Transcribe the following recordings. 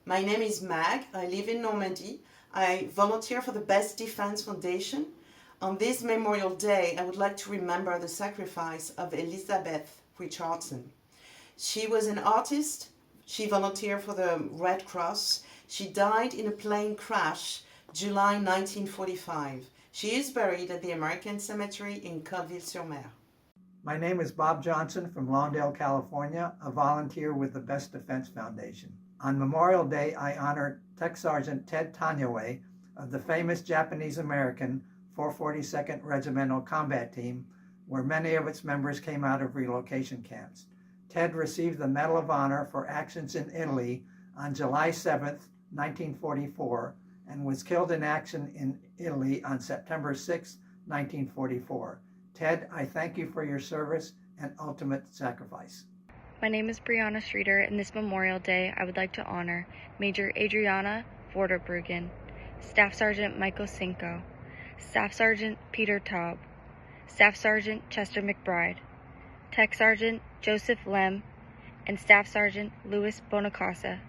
My name is Mag. I live in Normandy. I volunteer for the Best Defense Foundation. On this Memorial Day, I would like to remember the sacrifice of Elizabeth Richardson. She was an artist. She volunteered for the Red Cross. She died in a plane crash July 1945. She is buried at the American Cemetery in Colville-sur-Mer. My name is Bob Johnson from Lawndale, California, a volunteer with the Best Defense Foundation. On Memorial Day, I honor Tech Sergeant Ted Tanyaway of the famous Japanese-American 442nd Regimental Combat Team, where many of its members came out of relocation camps. Ted received the Medal of Honor for actions in Italy on July 7, 1944, and was killed in action in Italy on September 6, 1944. Ted, I thank you for your service and ultimate sacrifice. My name is Brianna Streeter, and this Memorial Day I would like to honor Major Adriana Vorderbruggen, Staff Sergeant Michael Cinco, Staff Sergeant Peter Taub, Staff Sergeant Chester McBride, Tech Sergeant Joseph Lem, and Staff Sergeant Louis Bonacasa.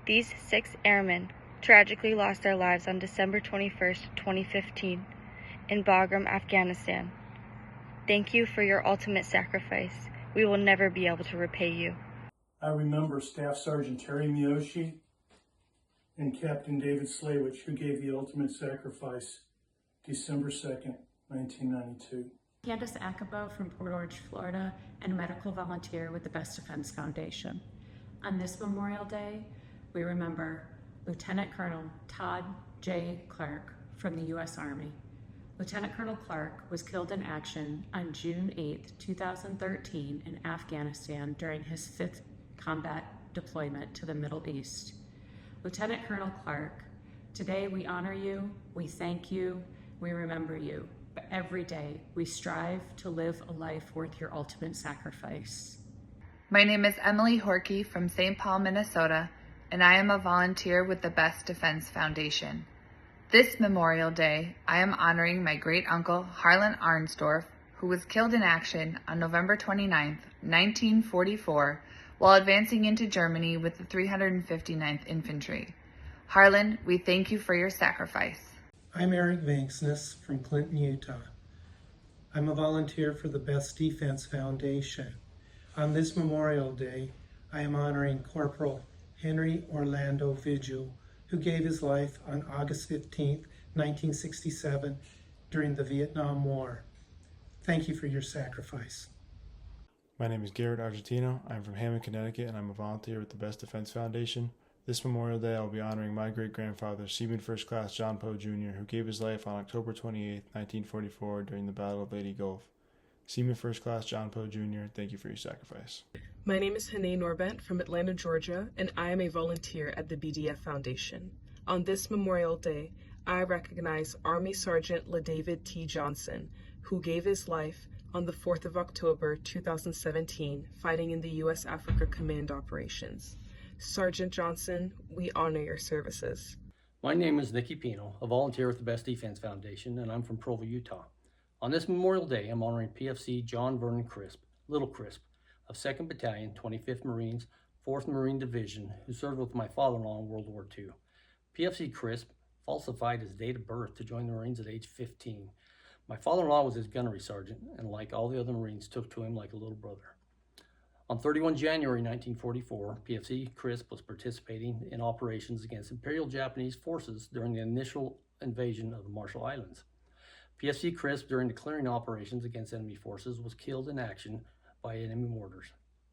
These 6 airmen tragically lost their lives on December 21, 2015, in Bagram, Afghanistan. Thank you for your ultimate sacrifice. We will never be able to repay you. I remember Staff Sergeant Terry Miyoshi and Captain David Slawich, who gave the ultimate sacrifice December 2nd, 1992. Candace Acabo from Port Orange, Florida, and a medical volunteer with the Best Defense Foundation. On this Memorial Day, we remember Lieutenant Colonel Todd J. Clark from the U.S. Army. Lieutenant Colonel Clark was killed in action on June 8, 2013 in Afghanistan during his 5th combat deployment to the Middle East. Lieutenant Colonel Clark, today we honor you, we thank you, we remember you, but every day we strive to live a life worth your ultimate sacrifice. My name is Emily Horkey from St. Paul, Minnesota, and I am a volunteer with the Best Defense Foundation. This Memorial Day, I am honoring my great-uncle Harlan Arnsdorf, who was killed in action on November 29, 1944, while advancing into Germany with the 359th Infantry. Harlan, we thank you for your sacrifice. I'm Eric Vanksness from Clinton, Utah. I'm a volunteer for the Best Defense Foundation. On this Memorial Day, I am honoring Corporal Henry Orlando Vigil, who gave his life on August 15, 1967, during the Vietnam War. Thank you for your sacrifice. My name is Garrett Argentino. I'm from Hammond, Connecticut, and I'm a volunteer with the Best Defense Foundation. This Memorial Day, I will be honoring my great-grandfather, Seaman First Class John Poe Jr., who gave his life on October 28, 1944, during the Battle of Leyte Gulf. Seaman First Class John Poe Jr., thank you for your sacrifice. My name is Hanae Norbent from Atlanta, Georgia, and I am a volunteer at the BDF Foundation. On this Memorial Day, I recognize Army Sergeant LaDavid T. Johnson, who gave his life on the 4th of October 2017, fighting in the U.S. Africa Command operations. Sergeant Johnson, we honor your services. My name is Nikki Pino, a volunteer with the Best Defense Foundation, and I'm from Provo, Utah. On this Memorial Day, I'm honoring PFC John Vernon Crisp, Little Crisp, of 2nd Battalion, 25th Marines, 4th Marine Division, who served with my father-in-law in World War II. PFC Crisp falsified his date of birth to join the Marines at age 15. My father-in-law was his gunnery sergeant, and like all the other Marines, took to him like a little brother. On 31 January 1944, PFC Crisp was participating in operations against Imperial Japanese forces during the initial invasion of the Marshall Islands. PFC Crisp, during the clearing operations against enemy forces, was killed in action by enemy mortars.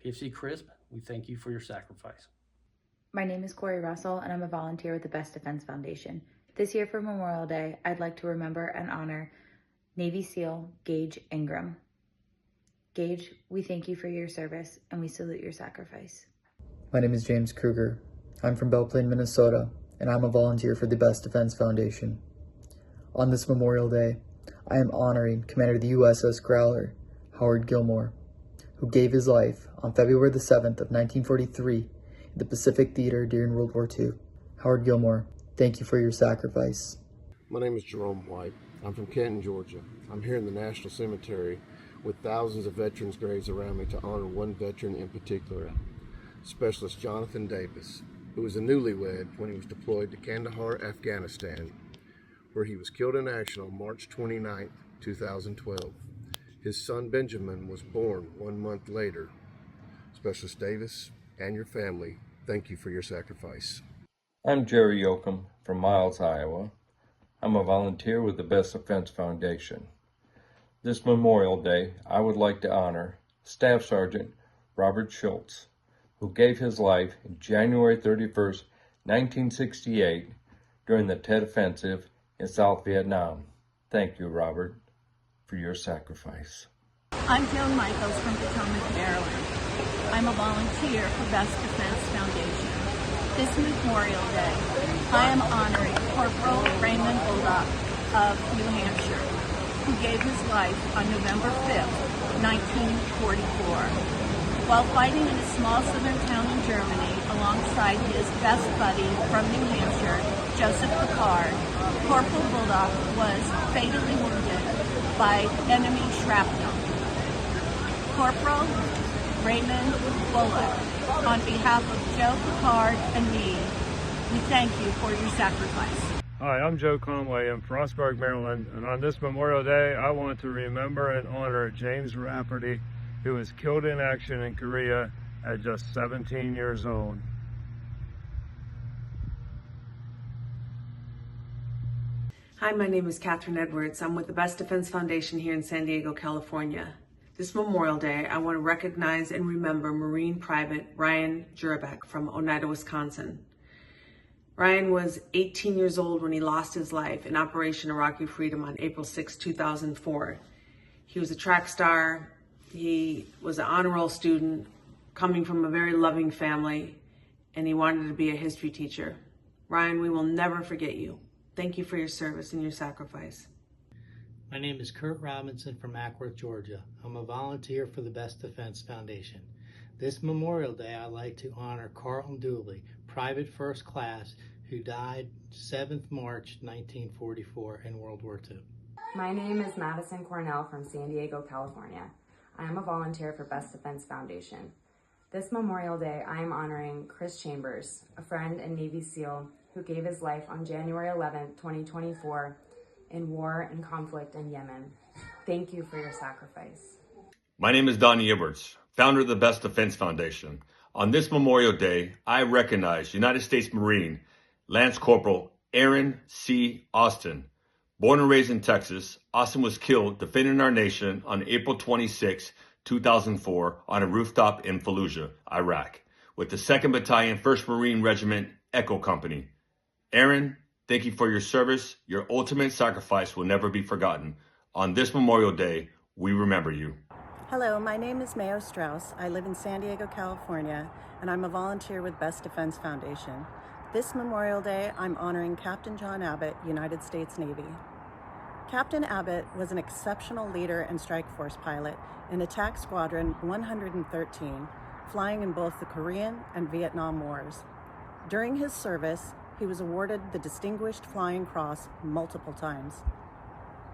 PFC Crisp, we thank you for your sacrifice. My name is Corey Russell, and I'm a volunteer with the Best Defense Foundation. This year for Memorial Day, I'd like to remember and honor Navy SEAL Gage Ingram. Gage, we thank you for your service, and we salute your sacrifice. My name is James Kruger. I'm from Belle Plaine, Minnesota, and I'm a volunteer for the Best Defense Foundation. On this Memorial Day, I am honoring Commander of the USS Growler, Howard Gilmore, who gave his life on February the 7th of 1943 in the Pacific Theater during World War II. Howard Gilmore, thank you for your sacrifice. My name is Jerome White. I'm from Canton, Georgia. I'm here in the National Cemetery with thousands of veterans' graves around me to honor one veteran in particular, Specialist Jonathan Davis. who was a newlywed when he was deployed to Kandahar, Afghanistan, where he was killed in action on March 29, 2012. His son Benjamin was born 1 month later. Specialist Davis and your family, thank you for your sacrifice. I'm Jerry Yoakum from Miles, Iowa. I'm a volunteer with the Best Defense Foundation. This Memorial Day, I would like to honor Staff Sergeant Robert Schultz, who gave his life January 31st, 1968, during the Tet Offensive in South Vietnam. Thank you, Robert, for your sacrifice. I'm Joan Michaels from Potomac, Maryland. I'm a volunteer for Best Defense Foundation. This Memorial Day, I am honoring Corporal Raymond Bullock of New Hampshire, who gave his life on November 5th, 1944. While fighting in a small southern town in Germany alongside his best buddy from New Hampshire, Joseph Picard, Corporal Bullock was fatally wounded by enemy shrapnel. Corporal Raymond Bullock, on behalf of Joe Picard and me, we thank you for your sacrifice. Hi, I'm Joe Conway. I'm from Frostburg, Maryland, and on this Memorial Day, I want to remember and honor James Rafferty, who was killed in action in Korea at just 17 years old. Hi, my name is Catherine Edwards. I'm with the Best Defense Foundation here in San Diego, California. This Memorial Day, I want to recognize and remember Marine Private Ryan Jurbeck from Oneida, Wisconsin. Ryan was 18 years old when he lost his life in Operation Iraqi Freedom on April 6, 2004. He was a track star. He was an honor roll student coming from a very loving family, and he wanted to be a history teacher. Ryan, we will never forget you. Thank you for your service and your sacrifice. My name is Kurt Robinson from Ackworth, Georgia. I'm a volunteer for the Best Defense Foundation. This Memorial Day, I'd like to honor Carlton Dooley, Private First Class, who died 7th March 1944 in World War II. My name is Madison Cornell from San Diego, California. I am a volunteer for Best Defense Foundation. This Memorial Day, I am honoring Chris Chambers, a friend and Navy SEAL who gave his life on January 11, 2024 in war and conflict in Yemen. Thank you for your sacrifice. My name is Donnie Edwards, founder of the Best Defense Foundation. On this Memorial Day, I recognize United States Marine Lance Corporal Aaron C. Austin. Born and raised in Texas, Austin was killed defending our nation on April 26, 2004 on a rooftop in Fallujah, Iraq, with the 2nd Battalion, 1st Marine Regiment, Echo Company. Aaron, thank you for your service. Your ultimate sacrifice will never be forgotten. On this Memorial Day, we remember you. Hello, my name is Mayo Strauss. I live in San Diego, California, and I'm a volunteer with Best Defense Foundation. This Memorial Day, I'm honoring Captain John Abbott, United States Navy. Captain Abbott was an exceptional leader and strike force pilot in Attack Squadron 113, flying in both the Korean and Vietnam Wars. During his service, he was awarded the Distinguished Flying Cross multiple times.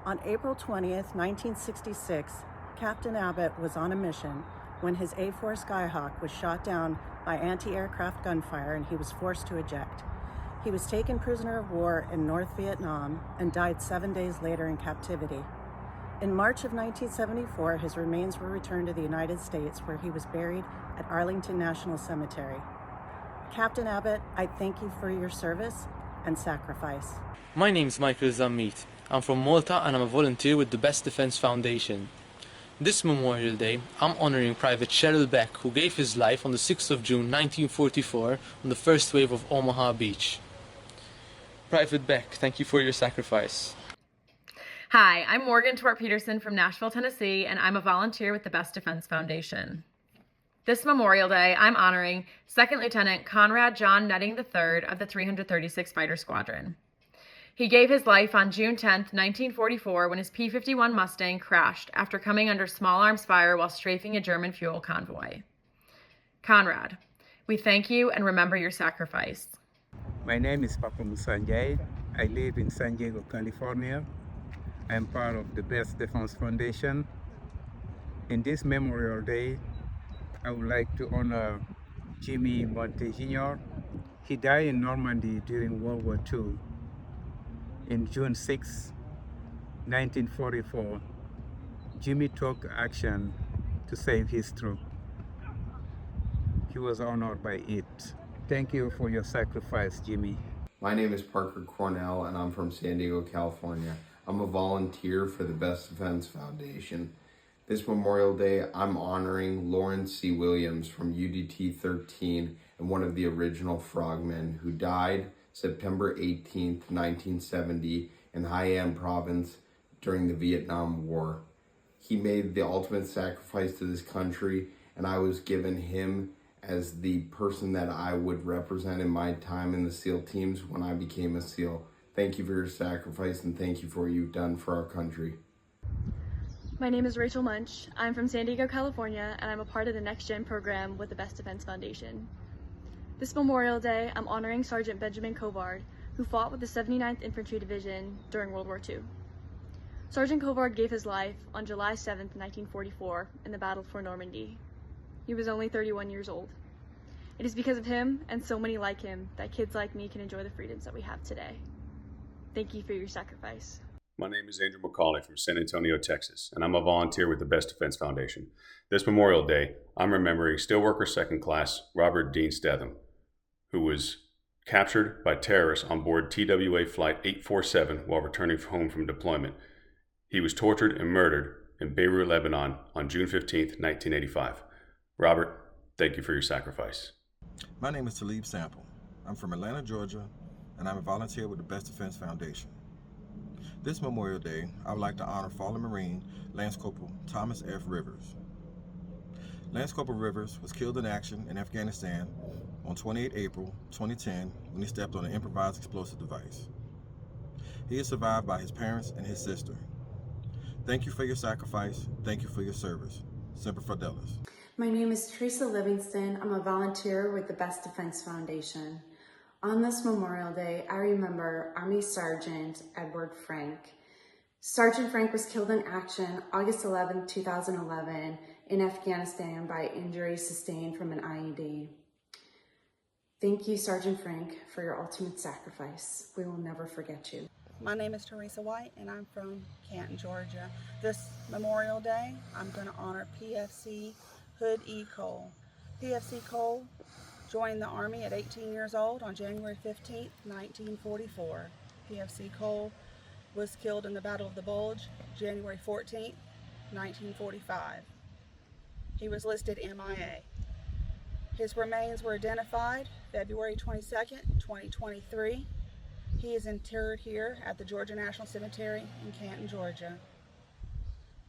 On April 20th, 1966, Captain Abbott was on a mission when his A-4 Skyhawk was shot down by anti-aircraft gunfire and he was forced to eject. He was taken prisoner of war in North Vietnam and died 7 days later in captivity. In March of 1974, his remains were returned to the United States, where he was buried at Arlington National Cemetery. Captain Abbott, I thank you for your service and sacrifice. My name is Michael Zammit. I'm from Malta and I'm a volunteer with the Best Defense Foundation. This Memorial Day, I'm honoring Private Cheryl Beck, who gave his life on the 6th of June 1944 on the first wave of Omaha Beach. Private Beck, thank you for your sacrifice. Hi, I'm Morgan Torp-Peterson from Nashville, Tennessee, and I'm a volunteer with the Best Defense Foundation. This Memorial Day, I'm honoring 2nd Lieutenant Conrad John Nutting III of the 336 Fighter Squadron. He gave his life on June 10, 1944, when his P-51 Mustang crashed after coming under small arms fire while strafing a German fuel convoy. Conrad, we thank you and remember your sacrifice. My name is Papa Musanjay. I live in San Diego, California. I am part of the Best Defense Foundation. In this Memorial Day, I would like to honor Jimmy Monte Jr., He died in Normandy during World War II. In June 6, 1944, Jimmy took action to save his troop. He was honored by it. Thank you for your sacrifice, Jimmy. My name is Parker Cornell, and I'm from San Diego, California. I'm a volunteer for the Best Defense Foundation. This Memorial Day, I'm honoring Lawrence C. Williams from UDT 13 and one of the original frogmen who died September 18th, 1970 in Haiyan Province during the Vietnam War. He made the ultimate sacrifice to this country, and I was given him as the person that I would represent in my time in the SEAL teams when I became a SEAL. Thank you for your sacrifice, and thank you for what you've done for our country. My name is Rachel Munch. I'm from San Diego, California, and I'm a part of the Next Gen program with the Best Defense Foundation. This Memorial Day, I'm honoring Sergeant Benjamin Covard, who fought with the 79th Infantry Division during World War II. Sergeant Covard gave his life on July 7, 1944, in the Battle for Normandy. He was only 31 years old. It is because of him and so many like him that kids like me can enjoy the freedoms that we have today. Thank you for your sacrifice. My name is Andrew McCauley from San Antonio, Texas, and I'm a volunteer with the Best Defense Foundation. This Memorial Day, I'm remembering Steelworker Second Class Robert Dean Stetham, who was captured by terrorists on board TWA Flight 847 while returning home from deployment. He was tortured and murdered in Beirut, Lebanon on June 15, 1985. Robert, thank you for your sacrifice. My name is Talib Sample. I'm from Atlanta, Georgia, and I'm a volunteer with the Best Defense Foundation. This Memorial Day, I would like to honor fallen Marine Lance Corporal Thomas F. Rivers. Lance Corporal Rivers was killed in action in Afghanistan on 28 April 2010 when he stepped on an improvised explosive device. He is survived by his parents and his sister. Thank you for your sacrifice. Thank you for your service. Semper Fidelis. My name is Teresa Livingston. I'm a volunteer with the Best Defense Foundation. On this Memorial Day, I remember Army Sergeant Edward Frank. Sergeant Frank was killed in action August 11, 2011 in Afghanistan by injuries sustained from an IED. Thank you, Sergeant Frank, for your ultimate sacrifice. We will never forget you. My name is Teresa White, and I'm from Canton, Georgia. This Memorial Day, I'm going to honor PFC Hood E. Cole. PFC Cole joined the Army at 18 years old on January 15, 1944. PFC Cole was killed in the Battle of the Bulge, January 14, 1945. He was listed MIA. His remains were identified February 22, 2023. He is interred here at the Georgia National Cemetery in Canton, Georgia.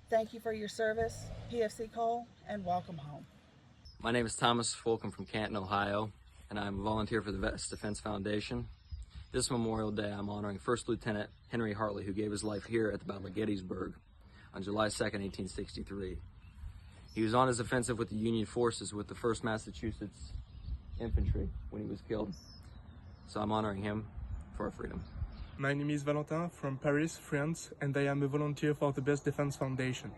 Thank you for your service, PFC Cole, and welcome home. My name is Thomas Folcom from Canton, Ohio, and I'm a volunteer for the Best Defense Foundation. This Memorial Day, I'm honoring First Lieutenant Henry Hartley, who gave his life here at the Battle of Gettysburg on July 2, 1863. He was on his offensive with the Union forces with the 1st Massachusetts Infantry when he was killed. So I'm honoring him for our freedom. My name is Valentin from Paris, France, and I am a volunteer for the Best Defense Foundation.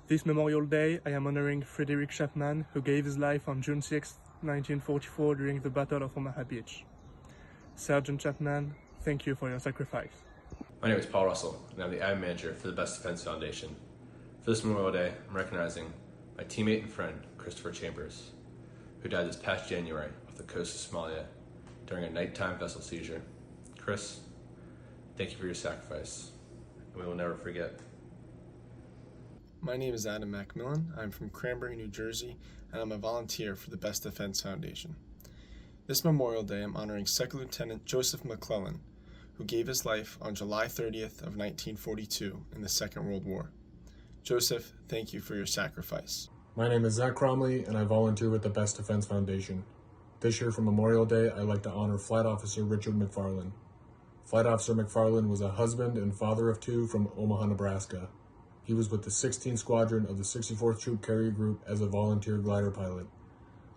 This Memorial Day, I am honoring Frederick Chapman, who gave his life on June 6, 1944 during the Battle of Omaha Beach. Sergeant Chapman, thank you for your sacrifice. My name is Paul Russell, and I'm the ad manager for the Best Defense Foundation. For this Memorial Day, I'm recognizing my teammate and friend, Christopher Chambers, who died this past January off the coast of Somalia during a nighttime vessel seizure. Chris, thank you for your sacrifice, and we will never forget. My name is Adam Macmillan. I'm from Cranberry, New Jersey, and I'm a volunteer for the Best Defense Foundation. This Memorial Day, I'm honoring 2nd Lieutenant Joseph McClellan, who gave his life on July 30th of 1942 in the Second World War. Joseph, thank you for your sacrifice. My name is Zach Cromley, and I volunteer with the Best Defense Foundation. This year for Memorial Day, I'd like to honor Flight Officer Richard McFarland. Flight Officer McFarland was a husband and father of 2 from Omaha, Nebraska. He was with the 16th Squadron of the 64th Troop Carrier Group as a volunteer glider pilot.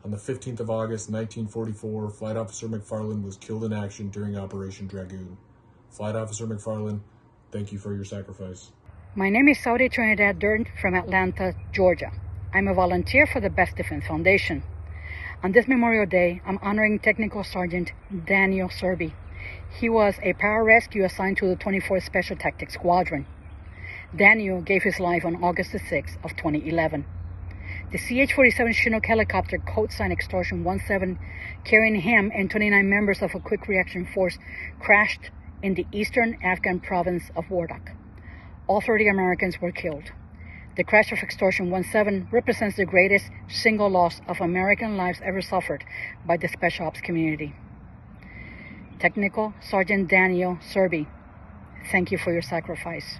On the 15th of August, 1944, Flight Officer McFarland was killed in action during Operation Dragoon. Flight Officer McFarland, thank you for your sacrifice. My name is Saudi Trinidad Durn from Atlanta, Georgia. I'm a volunteer for the Best Defense Foundation. On this Memorial Day, I'm honoring Technical Sergeant Daniel Serby. He was a pararescue assigned to the 24th Special Tactics Squadron. Daniel gave his life on August the 6th of 2011. The CH-47 Chinook helicopter, code sign Extortion 17, carrying him and 29 members of a quick reaction force, crashed in the eastern Afghan province of Wardak. All 30 Americans were killed. The crash of Extortion 17 represents the greatest single loss of American lives ever suffered by the Special Ops community. Technical Sergeant Daniel Serby, thank you for your sacrifice.